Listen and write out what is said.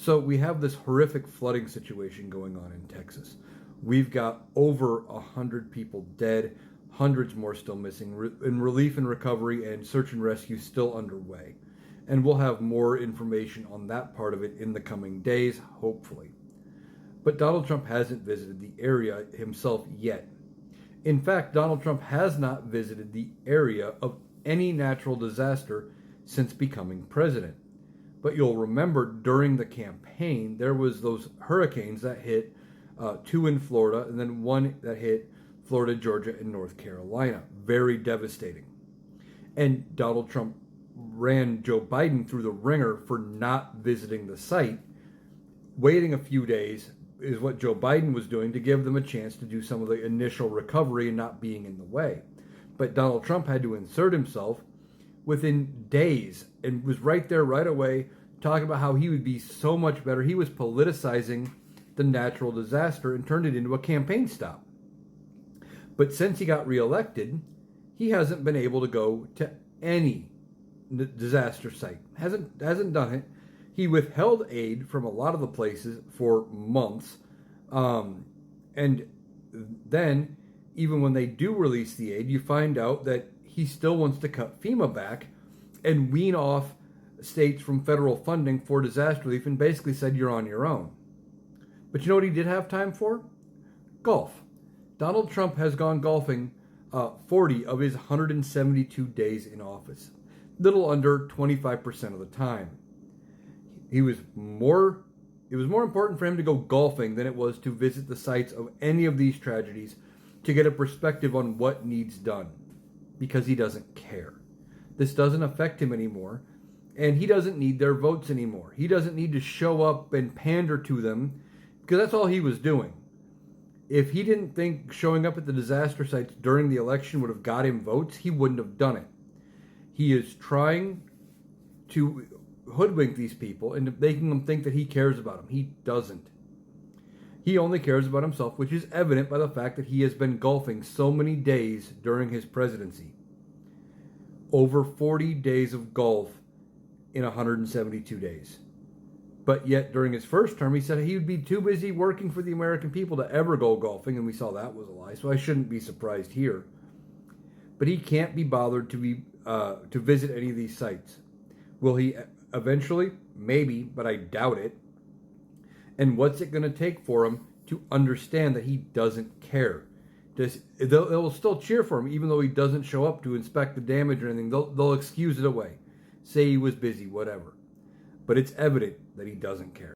So we have this horrific flooding situation going on in Texas. We've got over 100 people dead, hundreds more still missing, and relief and recovery and search and rescue still underway. And we'll have more information on that part of it in the coming days, hopefully. But Donald Trump hasn't visited the area himself yet. In fact, Donald Trump has not visited the area of any natural disaster since becoming president. But you'll remember during the campaign, there was those hurricanes that hit, two in Florida, and then one that hit Florida, Georgia, and North Carolina. Very devastating. And Donald Trump ran Joe Biden through the ringer for not visiting the site. Waiting a few days is what Joe Biden was doing to give them a chance to do some of the initial recovery and not being in the way. But Donald Trump had to insert himself within days and was right there right away talking about how he would be so much better. He was politicizing the natural disaster and turned it into a campaign stop. But since he got reelected, he hasn't been able to go to any disaster site. Hasn't done it. He withheld aid from a lot of the places for months. And then, even when they do release the aid, you find out that he still wants to cut FEMA back and wean off states from federal funding for disaster relief and basically said, you're on your own. But you know what he did have time for? Golf. Donald Trump has gone golfing 40 of his 172 days in office. Little under 25% of the time. It was more important for him to go golfing than it was to visit the sites of any of these tragedies to get a perspective on what needs done, because he doesn't care. This doesn't affect him anymore, and he doesn't need their votes anymore. He doesn't need to show up and pander to them, because that's all he was doing. If he didn't think showing up at the disaster sites during the election would have got him votes, he wouldn't have done it. He is trying to hoodwink these people into making them think that he cares about them. He doesn't. He only cares about himself, which is evident by the fact that he has been golfing so many days during his presidency. Over 40 days of golf in 172 days. But yet, during his first term, he said he would be too busy working for the American people to ever go golfing, and we saw that was a lie, so I shouldn't be surprised here. But he can't be bothered to visit any of these sites. Will he eventually? Maybe, but I doubt it. And what's it going to take for him to understand that he doesn't care? They'll still cheer for him, even though he doesn't show up to inspect the damage or anything. They'll excuse it away. Say he was busy, whatever. But it's evident that he doesn't care.